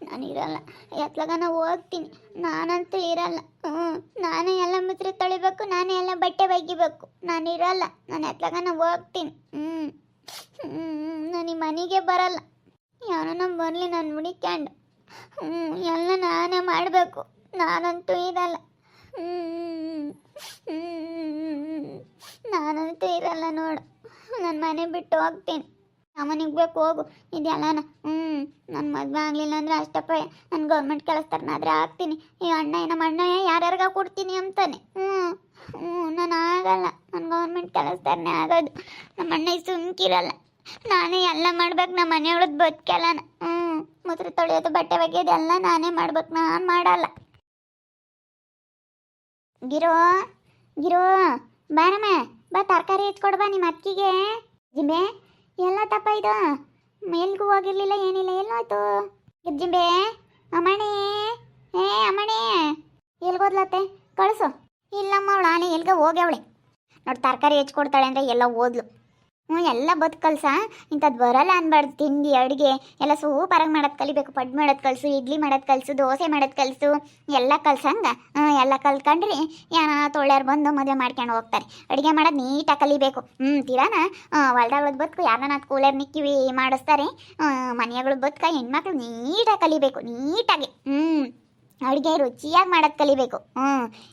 ನಾನು ಇರಲ್ಲ. ಎತ್ಲಾಗ ನಾವು ಹೋಗ್ತೀನಿ. ನಾನಂತೂ ಇರಲ್ಲ. ನಾನೇ ಎಲ್ಲ ಮುದ್ರೆ ತೊಳಿಬೇಕು, ನಾನೇ ಎಲ್ಲ ಬಟ್ಟೆ ಒಗಿಬೇಕು. ನಾನು ಇರಲ್ಲ. ನಾನು ಎತ್ಲಾಗ ನಾವು ಹೋಗ್ತೀನಿ. ನಾನು ಈ ಮನೆಗೆ ಬರಲ್ಲ. ಯಾರನ್ನ ಬರಲಿ ನಾನು ಹುಡಿಕ್ಯಾಂಡು. ಎಲ್ಲ ನಾನೇ ಮಾಡಬೇಕು. ನಾನಂತೂ ಇರಲ್ಲ. ನಾನಂತೂ ಇರಲ್ಲ ನೋಡು. ನನ್ನ ಮನೆ ಬಿಟ್ಟು ಹೋಗ್ತೀನಿ. ಮನೆಗೆ ಬೇಕು ಹೋಗು. ಇದೆಲ್ಲನ ನನ್ನ ಮದುವೆ ಆಗಲಿಲ್ಲ ಅಂದರೆ ಅಷ್ಟಪ್ಪ, ನಾನು ಗೌರ್ಮೆಂಟ್ ಕೆಲಸದವ್ರನ್ನಾದ್ರೆ ಆಗ್ತೀನಿ. ಈ ನಮ್ಮ ಅಣ್ಣ ಯಾರ್ಯಾರಿಗ ಕೊಡ್ತೀನಿ ಅಂತಾನೆ. ನಾನು ಆಗಲ್ಲ. ನಾನು ಗೌರ್ಮೆಂಟ್ ಕೆಲಸದವ್ರನ್ನೇ ಆಗೋದು. ನಮ್ಮ ಅಣ್ಣ ಸುಮ್ಕಿರಲ್ಲ. ನಾನೇ ಎಲ್ಲ ಮಾಡ್ಬೇಕು. ನಮ್ಮ ಮನೆಯೊಳಗೆ ಬದುಕಲ್ಲನ. ಮೊಸರು ತೊಳೆಯೋದು, ಬಟ್ಟೆ ಒಗೆಯೋದು ಎಲ್ಲ ನಾನೇ ಮಾಡ್ಬೇಕು. ನಾನು ಮಾಡಲ್ಲ. ಗಿರೋ ಗಿರೋ ಬಾರಮ್ಮ, ಬಾ ತರಕಾರಿ ಹೆಚ್ಕೊಡು ಬಾ ನಿಮ್ಮ ಅಕ್ಕಿಗೆ. ಜಿಂಬೆ ಎಲ್ಲ ತಪ್ಪ ಇದು. ಮೇಲ್ಗೂ ಹೋಗಿರ್ಲಿಲ್ಲ, ಏನಿಲ್ಲ. ಎಲ್ಲೋಯ್ತು ಜಿಂಬೆ? ಅಮ್ಮಣಿ, ಅಮ್ಮಣಿ ಎಲ್ಗೋದ್ಲತ್ತೆ? ಕಳಿಸು. ಇಲ್ಲಮ್ಮ, ಅವಳು ಆನೆ ಎಲ್ಗ ಹೋಗ್ಯವಳೆ ನೋಡಿ. ತರಕಾರಿ ಹೆಚ್ಕೊಡ್ತಾಳೆ ಅಂದರೆ ಎಲ್ಲ ಓದ್ಲು. ಎಲ್ಲ ಬದು ಕಲ್ಸ. ಇಂಥದ್ದು ಬರಲ್ಲ ಅನ್ಬಾರ್ದು. ತಿಂಡಿ ಅಡುಗೆ ಎಲ್ಲ ಸೂಪರಾಗಿ ಮಾಡೋದು ಕಲಿಬೇಕು. ಪಡ್ಡು ಮಾಡೋದು ಕಲಿಸು, ಇಡ್ಲಿ ಮಾಡೋದು ಕಲಿಸು, ದೋಸೆ ಮಾಡೋದು ಕಲಿಸು, ಎಲ್ಲ ಕಲ್ಸಂಗ. ಎಲ್ಲ ಕಲ್ತ್ಕೊಂಡ್ರಿ ಯಾರ ತೊಳ್ಯಾರು ಬಂದು ಮದುವೆ ಮಾಡ್ಕೊಂಡು ಹೋಗ್ತಾರೆ. ಅಡುಗೆ ಮಾಡೋದು ನೀಟಾಗಿ ಕಲಿಬೇಕು. ತೀರಾನ ಹೊಲ್ದಾಗಳದ್ದು ಬದುಕು ಯಾರನ್ನ ಕೂಲರ್ ನಿಕ್ಕಿವಿ ಮಾಡಿಸ್ತಾರೆ. ಮನೆಗಳು ಬದುಕ ಹೆಣ್ಮಕ್ಳು ನೀಟಾಗಿ ಕಲಿಬೇಕು. ನೀಟಾಗಿ ಅಡುಗೆ ರುಚಿಯಾಗಿ ಮಾಡೋದು ಕಲಿಬೇಕು.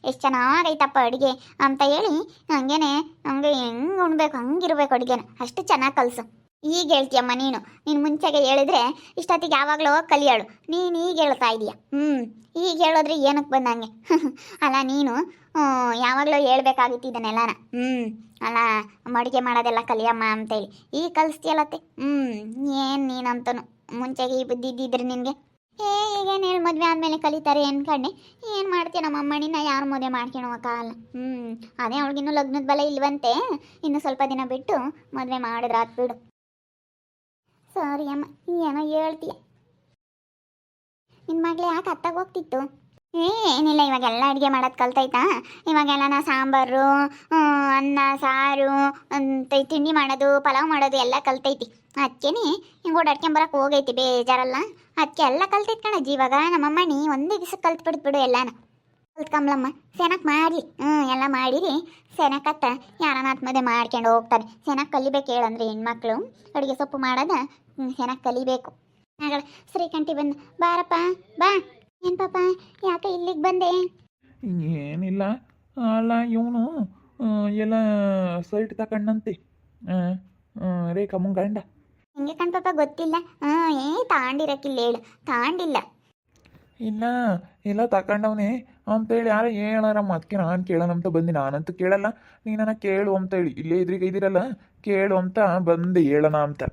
ಎಷ್ಟು ಚೆನ್ನಾಗೈತಪ್ಪ ಅಡುಗೆ ಅಂತ ಹೇಳಿ ಹಂಗೇನೆ ಹಂಗೆ ಹೆಂಗೆ ಉಣ್ಬೇಕು ಹಂಗಿರ್ಬೇಕು ಅಡುಗೆನ. ಅಷ್ಟು ಚೆನ್ನಾಗಿ ಕಲಿಸು. ಈಗ ಹೇಳ್ತೀಯಮ್ಮ ನೀನು ಮುಂಚೆಗೆ ಹೇಳಿದ್ರೆ ಇಷ್ಟೊತ್ತಿಗೆ ಯಾವಾಗಲೂ ಕಲಿಯೋಳು. ನೀನು ಈಗ ಹೇಳ್ತಾ ಇದೀಯ. ಈಗ ಹೇಳೋದ್ರೆ ಏನಕ್ಕೆ ಬಂದಂಗೆ ಅಲ್ಲ. ನೀನು ಯಾವಾಗಲೂ ಹೇಳ್ಬೇಕಾಗಿತ್ತು ಇದನ್ನೆಲ್ಲನ. ಅಲ್ಲ, ಅಡುಗೆ ಮಾಡೋದೆಲ್ಲ ಕಲಿಯಮ್ಮ ಅಂತೇಳಿ ಈಗ ಕಲಿಸ್ತೀಯಲ್ಲತ್ತೆ. ಏನು ನೀನಂತನು ಮುಂಚೆಗೆ ಈ ಬುದ್ಧಿ ಇದ್ದಿದ್ರೆ ನಿನಗೆ ಈಗೇನು ಹೇಳಿ ಮದುವೆ ಆದಮೇಲೆ ಕಲಿತಾರೆ ಅನ್ಕಂಡೆ. ಏನು ಮಾಡ್ತೀಯ ನಮ್ಮ ಅಮ್ಮನಿನ ಯಾರು ಮದುವೆ ಮಾಡ್ಕೊಳೋಕ್ಕಾಗಲ್ಲ. ಅದೇ ಅವಳಿಗಿನ್ನೂ ಲಗ್ನದ ಬಲ ಇಲ್ವಂತೆ. ಇನ್ನು ಸ್ವಲ್ಪ ದಿನ ಬಿಟ್ಟು ಮದುವೆ ಮಾಡಿದ್ರೆ ಬಿಡು. ಸರಿ ಅಮ್ಮ, ಏನೋ ಹೇಳ್ತೀಯ. ನಿನ್ನ ಮಗಳು ಯಾಕೆ ಅತ್ತಾಗ ಹೋಗ್ತಿತ್ತು? ಏನಿಲ್ಲ, ಇವಾಗೆಲ್ಲ ಅಡುಗೆ ಮಾಡೋದು ಕಲ್ತೈತಾ. ಇವಾಗೆಲ್ಲ ಸಾಂಬಾರು, ಅನ್ನ ಸಾರು, ತಿಂಡಿ ಮಾಡೋದು, ಪಲಾವ್ ಮಾಡೋದು ಎಲ್ಲ ಕಲ್ತೈತಿ. ಅದಕ್ಕೇನೆ ಹಿಂಗೆ ಓಡಾಡ್ಕೊಂಬರಕ್ಕೆ ಹೋಗೈತಿ ಬೇಜಾರಲ್ಲ. ಅದಕ್ಕೆ ಎಲ್ಲ ಕಲ್ತೈತಿ ಕಣಜ್ಜಿ. ಇವಾಗ ನಮ್ಮಮ್ಮನಿ ಒಂದೇ ದಿವಸ ಕಲ್ತ್ಬಿಡ್ಬಿಡು ಎಲ್ಲಾನ. ಕಲ್ತ್ಕೊಂಬ್ಲಮ್ಮ, ಸೆನಕ್ ಮಾಡಲಿ. ಎಲ್ಲ ಮಾಡಿರಿ ಸೆನಕತ್ತ ಯಾರನ್ನ ಮದುವೆ ಮಾಡ್ಕೊಂಡು ಹೋಗ್ತಾರೆ. ಸೆನಕ್ ಕಲಿಬೇಕು ಹೇಳಂದ್ರೆ ಹೆಣ್ಮಕ್ಳು ಅಡುಗೆ ಸೊಪ್ಪು ಮಾಡೋದ ಸೆನಕ್ ಕಲಿಬೇಕು. ಆಗಳ ಶ್ರೀಕಂಠಿ ಬಂದು ಬಾರಪ್ಪ ಬಾ. ಏನು ಪಾಪ ಯಾಕೆ ಇಲ್ಲಿಗೆ ಬಂದೆ? ಏನಿಲ್ಲ. ಅಲ್ಲ ಇವನು ಎಲ್ಲ ಸೈಟ್ ತಗೊಂಡಂತೆ ರೇಖಮ್ಮನ ಗಂಡ. ಹಿಂಗೆ ಕಣ್ ಪಾಪ ಗೊತ್ತಿಲ್ಲ. ತಾಂಡಿರಕ್ಕಿಲ್ಲ ಹೇಳು. ತಾಂಡಿಲ್ಲ. ಇಲ್ಲ ಎಲ್ಲ ತಗೊಂಡವನೇ ಅಂತೇಳಿ ಯಾರು ಹೇಳಾರಮ್ಮ. ಅದಕ್ಕೆ ನಾನು ಕೇಳೋಣ ಅಂತ ಬಂದು. ನಾನಂತೂ ಕೇಳಲ್ಲ, ನೀನನ್ನ ಕೇಳು ಅಂತೇಳಿ ಇಲ್ಲೇ ಇದ್ರಿಗೆ ಇದ್ದೀರಲ್ಲ ಕೇಳು ಅಂತ ಬಂದು ಹೇಳೋಣ ಅಂತ.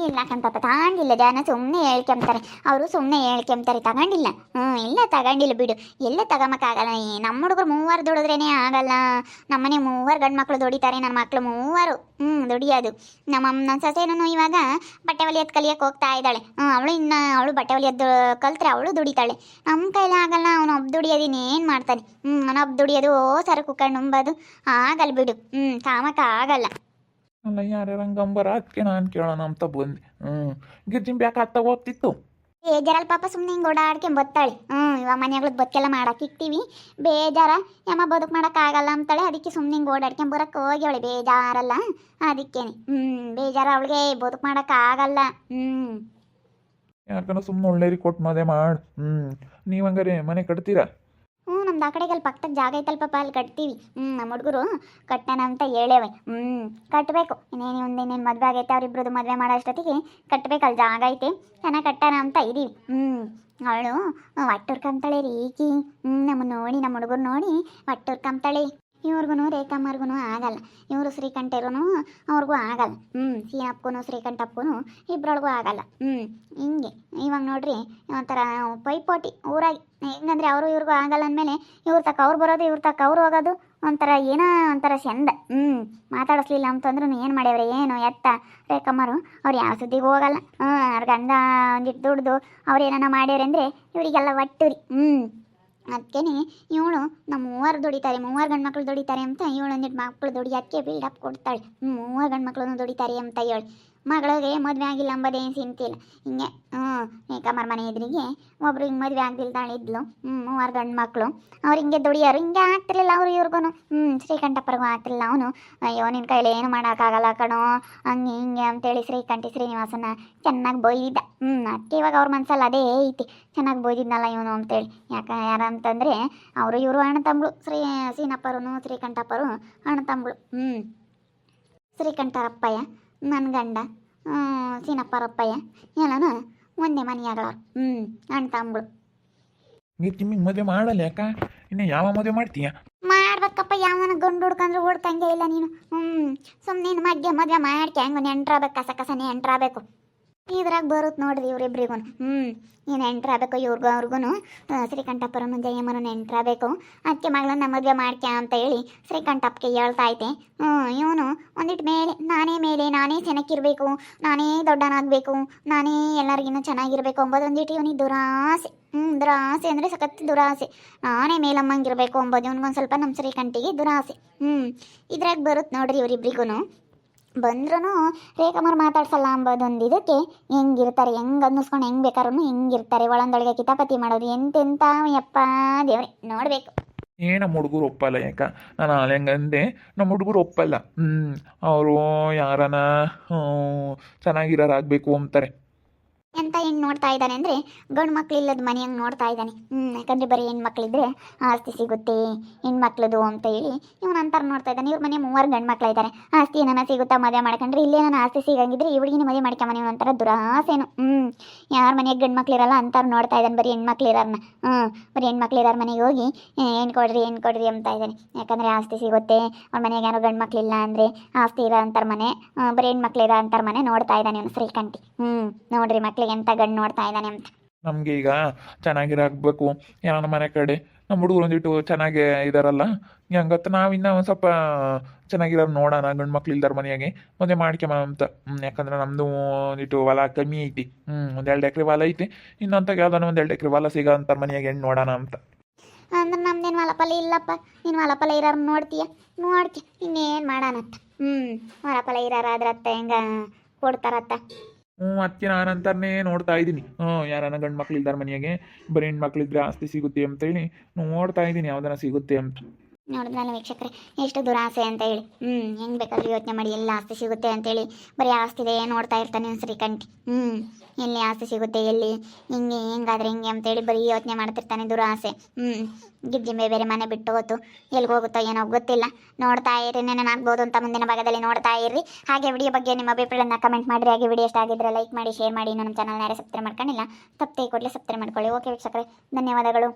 ಇಲ್ಲ ಕಣ್ಪಾಪ, ತಗೊಂಡಿಲ್ಲ. ಜನ ಸುಮ್ಮನೆ ಹೇಳ್ಕೊಂತಾರೆ. ಅವರು ಸುಮ್ಮನೆ ಹೇಳ್ಕೊಂತಾರೆ. ತಗೊಂಡಿಲ್ಲ. ಇಲ್ಲ ತಗೊಂಡಿಲ್ಲ ಬಿಡು. ಎಲ್ಲ ತಗೊಂಬಕ್ಕಾಗಲ್ಲ. ನಮ್ಮ ಹುಡುಗರು 3 ದುಡಿದ್ರೇನೆ ಆಗಲ್ಲ. ನಮ್ಮನೆ 3 ಗಂಡು ಮಕ್ಕಳು ದುಡಿತಾರೆ. ನನ್ನ ಮಕ್ಕಳು 3 ದುಡಿಯೋದು. ನನ್ನ ಸೊಸೆನೂ ಇವಾಗ ಬಟ್ಟೆ ಹೊಲಿಯೋದು ಕಲಿಯೋಕೆ ಹೋಗ್ತಾ ಇದ್ದಾಳೆ. ಅವಳು ಬಟ್ಟೆ ಹೊಲಿಯೋದು ಕಲ್ತ್ರೆ ಅವಳು ದುಡಿತಾಳೆ. ನಮ್ಮ ಕೈಲಿ ಆಗಲ್ಲ. ಅವನು ಒಬ್ಬ ದುಡಿಯೋದಿನ ಏನು ಮಾಡ್ತಾನೆ? ಅವನೊಬ್ಬ ದುಡಿಯೋದು ಸರಕು ಕಣ್ಣು ನಂಬೋದು ಆಗಲ್ಲ ಬಿಡು. ಕಾಮಕ್ಕ ಆಗಲ್ಲ. ಅಲ್ಲ ಯಾರ್ಯಾರಂಗಂಬರ ಅದಕ್ಕೆ ನಾನು ಕೇಳೋಣ ಅಂತ ಬಂದೆ. ಗಿರ್ಜಿಂಬಿ ಯಾಕೆ ಅತ್ತ ಹೋಗ್ತಿತ್ತು? ಬೇಜಾರಲ್ಲ ಪಾಪ, ಸುಮ್ಮನೆ ಹಿಂಗೆ ಓಡಾಡ್ಕೊಂಡು ಬತ್ತಾಳೆ. ಇವಾಗ ಮನೆಯಾಗ್ಲದ್ದು ಬದುಕೆಲ್ಲ ಮಾಡಕ್ಕೆ ಇಕ್ತೀವಿ. ಬೇಜಾರ ಯಮ್ಮ ಬದುಕು ಮಾಡೋಕ್ಕಾಗಲ್ಲ ಅಂತಾಳೆ. ಅದಕ್ಕೆ ಸುಮ್ಮನೆ ಹಿಂಗೆ ಓಡಾಡ್ಕೊಂಡು ಬರೋಕ್ಕೆ ಹೋಗ್ಯವಳೆ. ಬೇಜಾರಲ್ಲ ಅದಕ್ಕೇನೆ. ಬೇಜಾರ ಅವಳಿಗೆ ಬದುಕು ಮಾಡೋಕ್ಕಾಗಲ್ಲ. ಯಾಕಂದ್ರೆ ಸುಮ್ಮನೆ ಒಳ್ಳೆಯರಿಗೆ ಕೊಟ್ಟು ಮದುವೆ ಮಾಡು. ನೀವು ಹಂಗಾರೆ ಮನೆ ಕಟ್ತೀರಾ? ನಮ್ದು ಆ ಕಡೆಗೆ ಅಲ್ಲಿ ಪಕ್ಕದ ಜಾಗ ಐತಲ್ಲ ಪಾಪ, ಅಲ್ಲಿ ಕಟ್ತೀವಿ. ನಮ್ಮ ಹುಡುಗರು ಕಟ್ಟೋಣ ಅಂತ ಹೇಳೇವೆ. ಕಟ್ಟಬೇಕು. ಇನ್ನೇನು ಮದುವೆ ಆಗೈತೆ. ಅವರಿಬ್ರದ್ದು ಮದುವೆ ಮಾಡೋ ಅಷ್ಟೊತ್ತಿಗೆ ಕಟ್ಟಬೇಕು. ಅಲ್ಲಿ ಜಾಗ ಐತೆ, ಚೆನ್ನಾಗಿ ಕಟ್ಟೋಣ ಅಂತ ಇದೀವಿ. ಅವಳು ಒಟ್ಟುರ್ಕಂತಾಳೆ ರೀಕಿ. ನಮ್ಮನ್ನು ನೋಡಿ, ನಮ್ಮ ಹುಡುಗರು ನೋಡಿ ಒಟ್ಟುರ್ಕಂತಾಳೆ. ಇವ್ರಿಗೂ ರೇಖಮ್ಮರ್ಗೂ ಆಗಲ್ಲ. ಇವರು ಶ್ರೀಕಂಠರು ಅವ್ರಿಗೂ ಆಗಲ್ಲ. ಸೀನಪ್ಪಗೂ ಶ್ರೀಕಂಠಪ್ಪಗೂ ಇಬ್ಬರೊಳಗೂ ಆಗಲ್ಲ. ಹಿಂಗೆ ಇವಾಗ ನೋಡ್ರಿ ಒಂಥರ ಪೈಪೋಟಿ ಊರಾಗಿ. ಹೆಂಗಂದ್ರೆ ಅವರು ಇವ್ರಿಗೂ ಆಗಲ್ಲ ಅಂದಮೇಲೆ ಇವ್ರ ತಕ್ಕ ಅವ್ರು ಬರೋದು, ಇವ್ರ ತಕ್ಕ ಅವ್ರು ಹೋಗೋದು. ಒಂಥರ ಏನೋ ಒಂಥರ ಚಂದ. ಮಾತಾಡಿಸ್ಲಿಲ್ಲ ಅಂತಂದ್ರೂ ಏನು ಮಾಡ್ಯವ್ರೆ ಏನು ಎತ್ತ ರೇಖಮ್ಮರು. ಅವ್ರು ಯಾವ ಸುದ್ದಿಗೂ ಹೋಗಲ್ಲ. ಅವ್ರ ಗಂಡ ಒಂದಿಟ್ಟು ದುಡ್ದು ಅವ್ರು ಏನಾನ ಮಾಡ್ಯಾರೆ ಅಂದರೆ ಇವರಿಗೆಲ್ಲ ಒಟ್ಟುರಿ. ಅದಕ್ಕೇನೆ ಇವಳು ನಮ್ಮ 3 ದುಡಿತಾರೆ, 3 ಗಂಡು ಮಕ್ಕಳು ದುಡಿತಾರೆ ಅಂತ ಇವಳು ಒಂದಿಟ್ಟು ಮಕ್ಕಳು ದುಡಿಯೋಕ್ಕೆ ಬಿಲ್ಡಪ್ ಕೊಡ್ತಾಳೆ. 3 ಗಂಡು ಮಕ್ಕಳು ದುಡಿತಾರೆ ಅಂತ ಹೇಳಿ ಮಗಳಿಗೆ ಮದುವೆ ಆಗಿಲ್ಲ ಅಂಬೋದೇನು ಚಿಂತಿಲ್ಲ. ಹಿಂಗೆ ಕಮರ್ ಮನೆ ಎದುರಿಗೆ ಒಬ್ರು ಹಿಂಗೆ ಮದುವೆ ಆಗ್ದಿಲ್ದಾಳಿದ್ಲು. ಮೂವರು ಗಂಡು ಮಕ್ಕಳು. ಅವ್ರು ಹಿಂಗೆ ದುಡಿಯೋರು, ಹಿಂಗೆ ಆಗ್ತಿರ್ಲಿಲ್ಲ ಅವ್ರು ಇವ್ರಿಗೂ. ಶ್ರೀಕಂಠಪ್ಪರಿಗೂ ಆಗ್ತಿರ್ಲಿಲ್ಲ. ಅವನು ಅಯ್ಯೋ ನಿನ್ನ ಕೈಲಿ ಏನು ಮಾಡೋಕ್ಕಾಗಲ್ಲ ಕಣೋ ಹಂಗೆ ಹಿಂಗೆ ಅಂತೇಳಿ ಶ್ರೀನಿವಾಸನ ಚೆನ್ನಾಗಿ ಬೈದಿದ್ದ. ಅದಕ್ಕೆ ಇವಾಗ ಅವ್ರ ಮನಸ್ಸಲ್ಲಿ ಅದೇ ಐತಿ, ಚೆನ್ನಾಗಿ ಬೈದಿದ್ನಲ್ಲ ಇವನು ಅಂತೇಳಿ. ಯಾರಂತಂದರೆ ಅವರು ಇವರು ಅಣ್ಣ ತಮ್ಮಳು. ಸೀನಪ್ಪರು ಶ್ರೀಕಂಠಪ್ಪರು ಅಣ್ಣ ತಮ್ಮಳು. ಶ್ರೀಕಂಠರಪ್ಪಯ್ಯ ನನ್ನ ಗಂಡ, ಸೀನಪ್ಪರಪ್ಪಯ್ಯ ಎಲ್ಲನೂ ಒಂದೇ ಮನೆಯಾಗಳವ್ರು. ಅಣ್ಣ ತಮ್ಮಗಳು. ನೀರು ತಿಮ್ಮಿಗೆ ಮದುವೆ ಮಾಡಲ್ಲ ಯಾಕ? ಇನ್ನು ಯಾವ ಮದುವೆ ಮಾಡ್ತೀಯ? ಮಾಡ್ಬೇಕಪ್ಪ, ಯಾವನ ಗಂಡು ಹುಡ್ಕಂದ್ರೆ ಹುಡ್ಕಂಗೆ ಇಲ್ಲ ನೀನು. ಸುಮ್ಮನೆ ಮದುವೆ ಮಾಡ್ಕೆ ಹಂಗೆ ನೆಂಟ್ರಾಗಬೇಕು, ಕಸ ನೆಂಟ್ರಾಗಬೇಕು. ಇದ್ರಾಗ ಬರುತ್ತೆ ನೋಡ್ರಿ ಇವ್ರಿಬ್ರಿಗೂ. ನೀನು ನೆಂಟ್ರಾಗಬೇಕು, ಅವ್ರಿಗೂ ಶ್ರೀಕಂಠಪ್ಪರನ್ನು ಜಯಮ್ಮನು ನೆಂಟ್ರಾಗಬೇಕು. ಅದಕ್ಕೆ ಮಗಳನ್ನ ಮದುವೆ ಮಾಡ್ಕ್ಯಾ ಅಂತ ಹೇಳಿ ಶ್ರೀಕಂಠಪ್ಪಗೆ ಹೇಳ್ತಾ ಐತೆ. ಇವನು ಒಂದಿಟ್ಟು ನಾನೇ ಚೆನ್ನಾಗಿರ್ಬೇಕು, ನಾನೇ ದೊಡ್ಡನಾಗಬೇಕು, ನಾನೇ ಎಲ್ಲರಿಗಿನ್ನೂ ಚೆನ್ನಾಗಿರ್ಬೇಕು ಅಂಬೋದು ಒಂದಿಟ್ಟು ಇವನಿಗೆ ದುರಾಸೆ. ದುರಾಸೆ ಅಂದರೆ ಸಖತ್ ದುರಾಸೆ. ನಾನೇ ಮೇಲಮ್ಮಂಗಿರ್ಬೇಕು ಅಂಬೋದು ಇವನಿಗೊಂದು ಸ್ವಲ್ಪ ನಮ್ಮ ಶ್ರೀಕಂಠಿಗೆ ದುರಾಸೆ. ಇದ್ರಾಗ ಬರುತ್ತೆ ನೋಡ್ರಿ ಇವರಿಬ್ರಿಗೂ. ಬಂದ್ರೂ ರೇಖಮ್ಮರು ಮಾತಾಡ್ಸಲ್ಲ ಅಂಬೋದೊಂದು ಇದಕ್ಕೆ ಹೆಂಗಿರ್ತಾರೆ, ಹೆಂಗೆ ಅನ್ನಿಸ್ಕೊಂಡು ಹೆಂಗೆ ಬೇಕಾದ್ರೂ ಹೆಂಗಿರ್ತಾರೆ. ಒಳಂದೊಳಗೆ ಕಿತಾಪತಿ ಮಾಡೋದು ಎಂತೆಂಥ ಯಪ್ಪ ದೇವ್ರೆ ನೋಡಬೇಕು. ನಮ್ಮ ಹುಡುಗರು ಒಪ್ಪಲ್ಲ ಯಾಕ? ನಾನು ಹೆಂಗಂದೆ, ನಮ್ಮ ಹುಡುಗರು ಒಪ್ಪಲ್ಲ. ಅವರು ಯಾರನ ಚೆನ್ನಾಗಿರೋರಾಗಬೇಕು ಅಂತಾರೆ. ಎಂತ ಹೆಣ್ಣು ನೋಡ್ತಾ ಇದ್ದಾನೆ ಅಂದರೆ ಗಂಡು ಮಕ್ಳು ಇಲ್ಲದ ಮನೆ ಹಂಗೆ ನೋಡ್ತಾ ಇದ್ದಾನೆ. ಯಾಕಂದರೆ ಬರೀ ಹೆಣ್ಮಕ್ಳಿದ್ರೆ ಆಸ್ತಿ ಸಿಗುತ್ತೆ ಹೆಣ್ಮಕ್ಳದು ಅಂತ ಹೇಳಿ ಇವನು ಅಂತಾರೆ ನೋಡ್ತಾ ಇದ್ದಾನೆ. ಇವ್ರ ಮನೆ 3 ಗಂಡು ಮಕ್ಳು ಇದ್ದಾರೆ. ಆಸ್ತಿ ಏನಾನ ಸಿಗುತ್ತಾ ಮದುವೆ ಮಾಡ್ಕೊಂಡ್ರೆ, ಇಲ್ಲೇ ನಾನು ಆಸ್ತಿ ಸಿಗಂಗಿದ್ರೆ ಈ ಹುಡುಗಿನ ಮದುವೆ ಮಾಡ್ಕೊಂಬನೆ ಒಂಥರ ದುರಾಸೇನು. ಯಾರ ಮನೆಗೆ ಗಂಡು ಮಕ್ಳು ಇರಲ್ಲ ಅಂತಾರೆ ನೋಡ್ತಾ ಇದ್ದಾನೆ. ಬರೀ ಹೆಣ್ಮಕ್ಳು ಇರೋರನ್ನ ಬರೀ ಹೆಣ್ಮಕ್ಳು ಇರೋರ ಮನೆಗೆ ಹೋಗಿ ಹೆಣ್ಣು ಕೊಡ್ರಿ ಅಂತ ಇದ್ದಾನೆ. ಯಾಕಂದರೆ ಆಸ್ತಿ ಸಿಗುತ್ತೆ. ಅವ್ರ ಮನೆಗೆ ಯಾರೋ ಗಂಡು ಮಕ್ಳಿಲ್ಲ ಅಂದರೆ ಆಸ್ತಿ ಇರೋ ಅಂತಾರೆ ಮನೆ, ಬರೀ ಹೆಣ್ಮಕ್ಳು ಇರೋ ಅಂತಾರೆ ಮನೆ ನೋಡ್ತಾ ಇದ್ದಾನೆ ಇವನು ಶ್ರೀಕಂಠಿ. ನೋಡ್ರಿ ಮಕ್ಳಿಗೆ ಎಂತ ಗಂಡು ನೋಡ್ತಾ ಇದ್ದಾನೆ ಅಂತ. ನಮಗೆ ಈಗ ಚೆನ್ನಾಗಿರಾಗಬೇಕು ಯಾರ ಮನೆ ಕಡೆ. ನಮ್ಮ ಹುಡುಗರು ಒಂದಿಟ್ಟು ಚೆನ್ನಾಗಿ ಇದಾರಲ್ಲ, ಹಂಗತ್ತ ನಾವಿನ್ನ ಒಂದು ಸ್ವಲ್ಪ ಚೆನ್ನಾಗಿರೋರು ನೋಡೋಣ. ಗಂಡು ಮಕ್ಳು ಇಲ್ದಾರ ಮನೆಯಾಗೆ ಮದುವೆ ಮಾಡ್ಕೊಂಬ ಅಂತ. ಯಾಕಂದ್ರೆ ನಮ್ಮದು ಒಂದಿಟ್ಟು ಹೊಲ ಕಮ್ಮಿ ಐತಿ. 1-2 ಎಕರೆ ಹೊಲ ಐತಿ. ಇನ್ನೊಂತಾಗ ಯಾವ್ದಾನ 1-2 ಎಕರೆ ಹೊಲ ಸಿಗೋ ಅಂತಾರೆ ಮನೆಯಾಗೆ ಹೆಣ್ಣು ನೋಡೋಣ ಅಂತ. ಅಂದ್ರೆ ನಮ್ದೇನು ಹೊಲಪಲ್ಲ ಇಲ್ಲಪ್ಪ. ನೀನು ಹೊಲಪಲ್ಲ ಇರೋರು ನೋಡ್ತಿ ಇನ್ನೇನು ಮಾಡೋಣತ್ತ. ಹೊಲಪಲ್ಲ ಇರೋರಾದ್ರತ್ತ ಹೆಂಗೆ ಕೊಡ್ತಾರತ್ತ. ಅದಕ್ಕೆ ನಾನು ಅಂತಾನೆ ನೋಡ್ತಾ ಇದ್ದೀನಿ. ಯಾರನ್ನ ಗಂಡು ಮಕ್ಳು ಇಲ್ದಾರ ಮನೆಯಾಗೆ ಬರೀ ಹೆಣ್ಮಕ್ಳಿದ್ರೆ ಆಸ್ತಿ ಸಿಗುತ್ತೆ ಅಂತೇಳಿ ನೋಡ್ತಾ ಇದ್ದೀನಿ, ಯಾವ್ದಾನ ಸಿಗುತ್ತೆ ಅಂತ. ನೋಡಿದ್ರಲ್ಲ ವೀಕ್ಷಕರೇ ಎಷ್ಟು ದುರಾಸೆ ಅಂತ ಹೇಳಿ. ಹೆಂಗೆ ಬೇಕಾದ್ರೂ ಯೋಚನೆ ಮಾಡಿ ಎಲ್ಲ ಆಸ್ತಿ ಸಿಗುತ್ತೆ ಅಂತೇಳಿ ಬರೀ ಆಸ್ತಿದೆ ನೋಡ್ತಾ ಇರ್ತಾನೆ ಶ್ರೀಕಂಠಿ. ಎಲ್ಲಿ ಆಸ್ತಿ ಸಿಗುತ್ತೆ, ಎಲ್ಲಿ ಹೆಂಗಾದ್ರೆ ಹಿಂಗೆ ಅಂತೇಳಿ ಬರೀ ಯೋಚನೆ ಮಾಡ್ತಿರ್ತಾನೆ. ದುರಾಸೆ. ಗಿಜ್ಜಿಂಬೆ ಬೇರೆ ಮನೆ ಬಿಟ್ಟು ಹೋತು, ಎಲ್ಲಿಗೆ ಹೋಗುತ್ತೋ ಏನೋ ಗೊತ್ತಿಲ್ಲ. ನೋಡ್ತಾ ಇರಿ, ನೆನನಾಗ್ಬೋದು ಅಂತ ಮುಂದಿನ ಭಾಗದಲ್ಲಿ ನೋಡ್ತಾ ಇರ್ರಿ. ಹಾಗೆ ವಿಡಿಯೋ ಬಗ್ಗೆ ನಿಮ್ಮ ಅಭಿಪ್ರಾಯನ ಕಮೆಂಟ್ ಮಾಡಿರಿ. ಹಾಗೆ ವಿಡಿಯೋ ಇಷ್ಟ ಆಗಿದ್ರೆ ಲೈಕ್ ಮಾಡಿ, ಶೇರ್ ಮಾಡಿ. ನಮ್ಮ ಚಾನಲ್ನ ಯಾರೇ ಸಬ್ಸ್ಕ್ರೈಬ್ ಮಾಡ್ಕೊಂಡಿಲ್ಲ ತಪ್ಪೇ ಕೊಡಲಿ ಸಬ್ಸ್ಕ್ರೈಬ್ ಮಾಡ್ಕೊಳ್ಳಿ. ಓಕೆ ವೀಕ್ಷಕರೇ, ಧನ್ಯವಾದಗಳು.